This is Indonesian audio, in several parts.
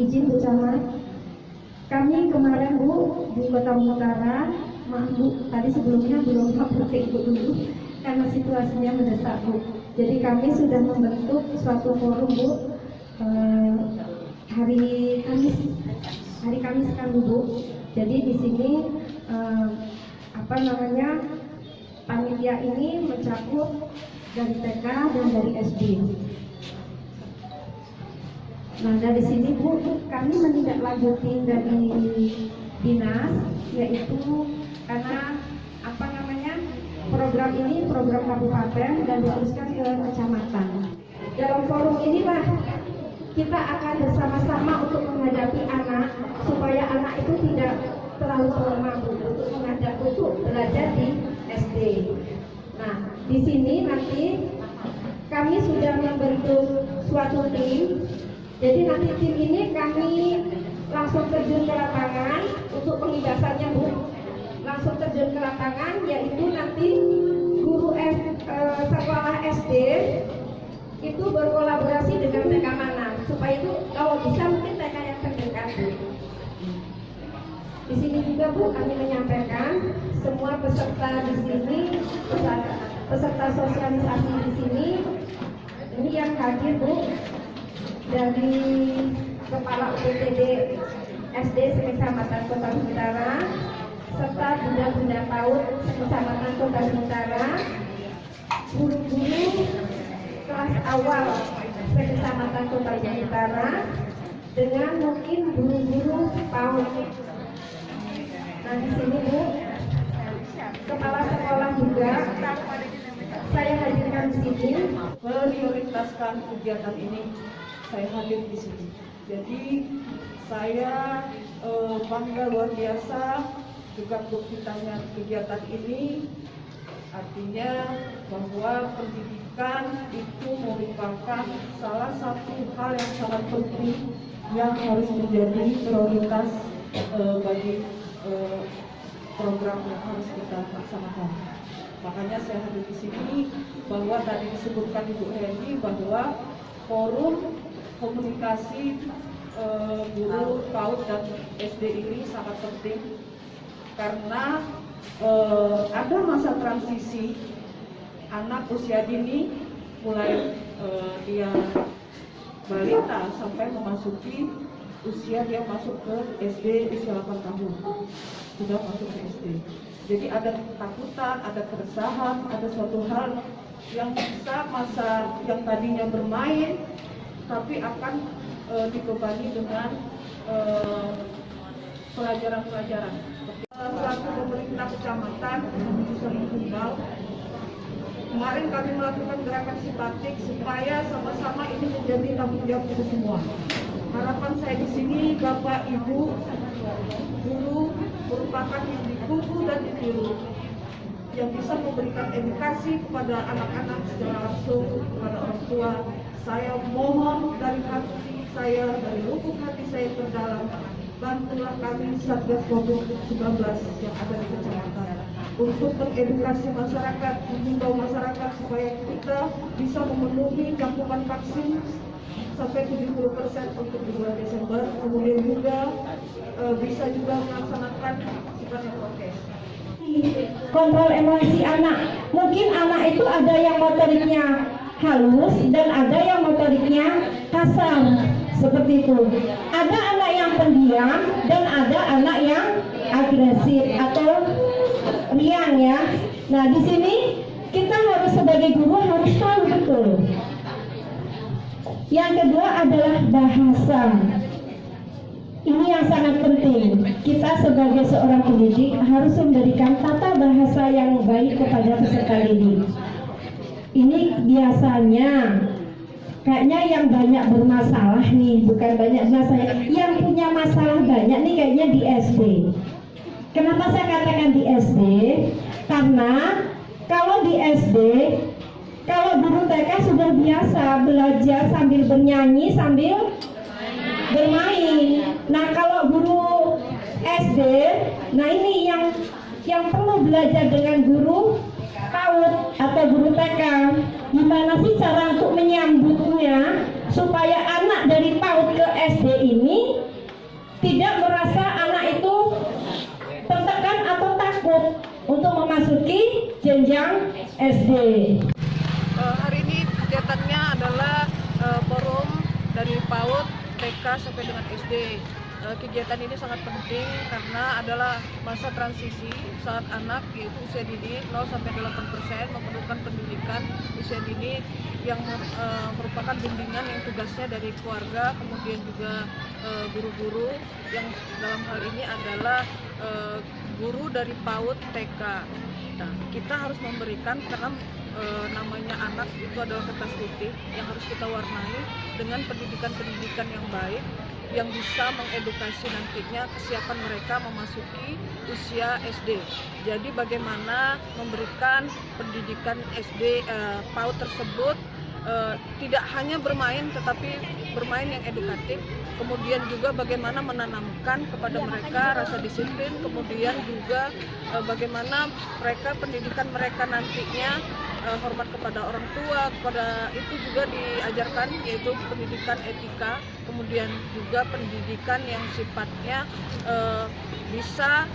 Izin Bu Camat, kami kemarin Bu di Kota Utara, maaf Bu, tadi sebelumnya belum pakai Ibu dulu karena situasinya mendesak Bu. Jadi kami sudah membentuk suatu forum Bu hari Kamis kan Bu. Jadi di sini panitia ini mencakup dari TK dan dari SD. Nah dari sini Bu, kami menindaklanjuti dari dinas, yaitu karena program ini program kabupaten dan diteruskan ke kecamatan. Dalam forum inilah kita akan bersama-sama untuk menghadapi anak, supaya anak itu tidak terlalu lemah untuk belajar di SD. Nah di sini nanti kami sudah membentuk suatu tim. Jadi nanti tim ini kami langsung terjun ke lapangan untuk pengibasannya Bu. Langsung terjun ke lapangan, yaitu nanti guru sekolah SD itu berkolaborasi dengan TK mana, supaya itu kalau bisa mungkin TK yang terdekat Bu. Di sini juga Bu kami menyampaikan semua peserta di sini, peserta sosialisasi di sini, ini yang hadir Bu, dari Kepala UPTD SD Kecamatan Kota Utara, serta bunda-bunda PAUD Kecamatan Kota Utara, guru-guru kelas awal Kecamatan Kota Utara, dengan mungkin guru-guru PAUD. Nah di sini Bu, kepala sekolah juga saya hadirkan di sini. Prioritaskan kegiatan ini, saya hadir di sini. Jadi saya bangga luar biasa juga berkaitannya kegiatan ini. Artinya bahwa pendidikan itu merupakan salah satu hal yang sangat penting yang harus menjadi prioritas bagi program yang harus kita laksanakan. Makanya saya hadir di sini, bahwa tadi disebutkan Ibu Heni bahwa forum komunikasi guru PAUD dan SD ini sangat penting, karena ada masa transisi anak usia dini, mulai dia balita sampai memasuki usia dia masuk ke SD usia 8 tahun, sudah masuk ke SD. Jadi ada ketakutan, ada keresahan, ada suatu hal yang bisa masa yang tadinya bermain tapi akan dibebani dengan pelajaran-pelajaran. Selaku pemerintah kecamatan Tunggal, kemarin kami melakukan gerakan simpatik supaya sama-sama ini menjadi tanggung jawab kita semua. Harapan saya di sini, Bapak Ibu guru merupakan ibu dan guru yang bisa memberikan edukasi kepada anak-anak secara langsung, kepada orang tua. Saya mohon dari hati saya, dari lubuk hati saya terdalam, bantulah kami Satgas COVID-19 yang ada di kecamatan untuk mengedukasi masyarakat, mengimbau masyarakat supaya kita bisa memenuhi cakupan vaksin sampai 70% untuk di bulan Desember. Kemudian juga bisa juga melaksanakan sifatnya prokes. Kontrol emosi anak. Mungkin anak itu ada yang motoriknya halus dan ada yang motoriknya kasar, seperti itu. Ada anak yang pendiam dan ada anak yang agresif atau riang ya. Nah di sini kita harus sebagai guru harus tahu betul. Yang kedua adalah bahasa. Ini yang sangat penting. Kita sebagai seorang pendidik harus memberikan tata bahasa yang baik kepada peserta didik. Ini biasanya kayaknya yang banyak bermasalah nih, bukan banyak masalah, yang punya masalah banyak nih kayaknya di SD. Kenapa saya katakan di SD? Karena kalau di SD, kalau guru TK sudah biasa belajar sambil bernyanyi, sambil bermain. Nah kalau guru SD, nah ini yang perlu belajar dengan guru PAUD atau guru TK. Gimana sih cara untuk menyambutnya supaya anak dari PAUD ke SD ini jenjang SD. Hari ini kegiatannya adalah forum dari PAUD, TK sampai dengan SD. Kegiatan ini sangat penting karena adalah masa transisi saat anak yaitu usia dini 0 sampai 8% memerlukan pendidikan usia dini yang merupakan bimbingan yang tugasnya dari keluarga, kemudian juga guru-guru yang dalam hal ini adalah guru dari PAUD TK. Nah, kita harus memberikan karena namanya anak itu adalah kertas putih yang harus kita warnai dengan pendidikan-pendidikan yang baik yang bisa mengedukasi nantinya kesiapan mereka memasuki usia SD. Jadi bagaimana memberikan pendidikan SD PAUD tersebut tidak hanya bermain tetapi bermain yang edukatif, kemudian juga bagaimana menanamkan kepada mereka rasa disiplin, kemudian juga bagaimana mereka pendidikan mereka nantinya hormat kepada orang tua, kepada itu juga diajarkan yaitu pendidikan etika, kemudian juga pendidikan yang sifatnya bisa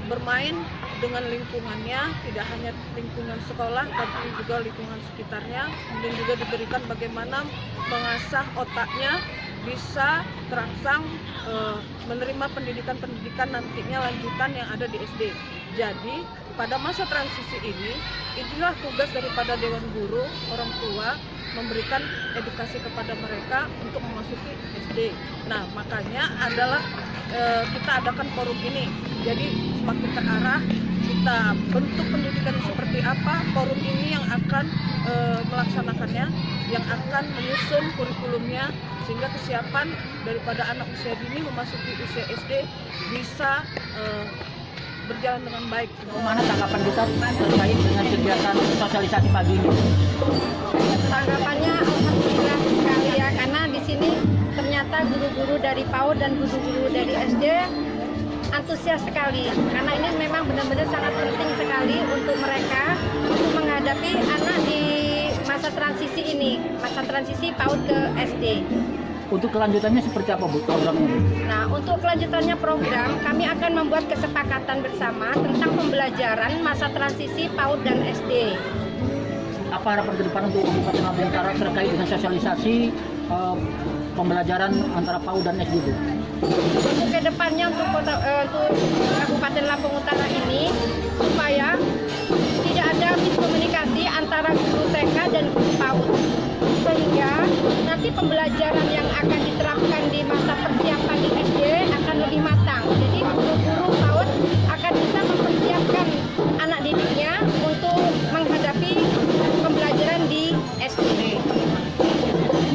bermain dengan lingkungannya, tidak hanya lingkungan sekolah tapi juga lingkungan sekitarnya, kemudian juga diberikan bagaimana mengasah otaknya bisa terangsang menerima pendidikan-pendidikan nantinya lanjutan yang ada di SD. Jadi pada masa transisi ini, inilah tugas daripada Dewan Guru, orang tua, memberikan edukasi kepada mereka untuk memasuki SD. Nah, makanya adalah kita adakan forum ini. Jadi semakin ke arah kita bentuk pendidikan seperti apa, forum ini yang akan melaksanakannya, yang akan menyusun kurikulumnya, sehingga kesiapan daripada anak usia dini memasuki usia SD bisa berjalan dengan baik. Mana tanggapan kita terkait dengan kegiatan sosialisasi pagi ini? Tanggapannya alhamdulillah sekali ya, karena di sini ternyata guru-guru dari PAUD dan guru-guru dari SD antusias sekali, karena ini memang benar-benar sangat penting sekali untuk mereka untuk menghadapi anak di masa transisi ini, masa transisi PAUD ke SD. Untuk kelanjutannya seperti apa Bu programnya? Nah, untuk kelanjutannya program, kami akan membuat kesepakatan bersama tentang pembelajaran masa transisi PAUD dan SD. Apa harapan ke depan untuk Kabupaten Lampung Utara terkait dengan sosialisasi pembelajaran antara PAUD dan SD Bu? Untuk kedepannya untuk Kabupaten Lampung Utara ini supaya tidak ada miskomunikasi antara guru TK dan guru PAUD, sehingga nanti pembelajaran yang akan diterapkan di masa persiapan di SD akan lebih matang. Jadi guru-guru PAUD akan bisa mempersiapkan anak didiknya untuk menghadapi pembelajaran di SD.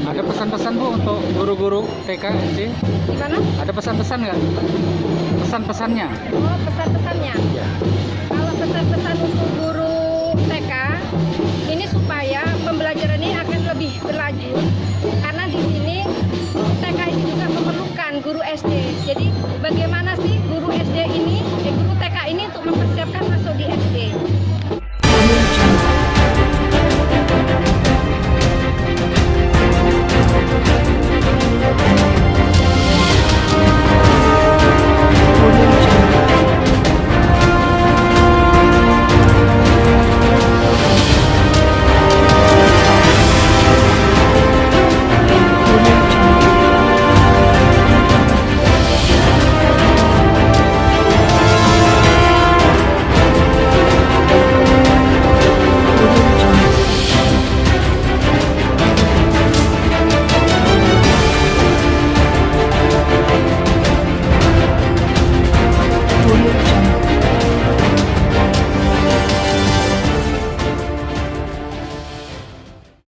Ada pesan-pesan Bu untuk guru-guru TK SD? Gimana? Ada pesan-pesan nggak? Pesan-pesannya? Oh, pesan-pesannya. Kalau pesan-pesan untuk guru TK ini supaya pembelajaran ini akan lebih berlanjut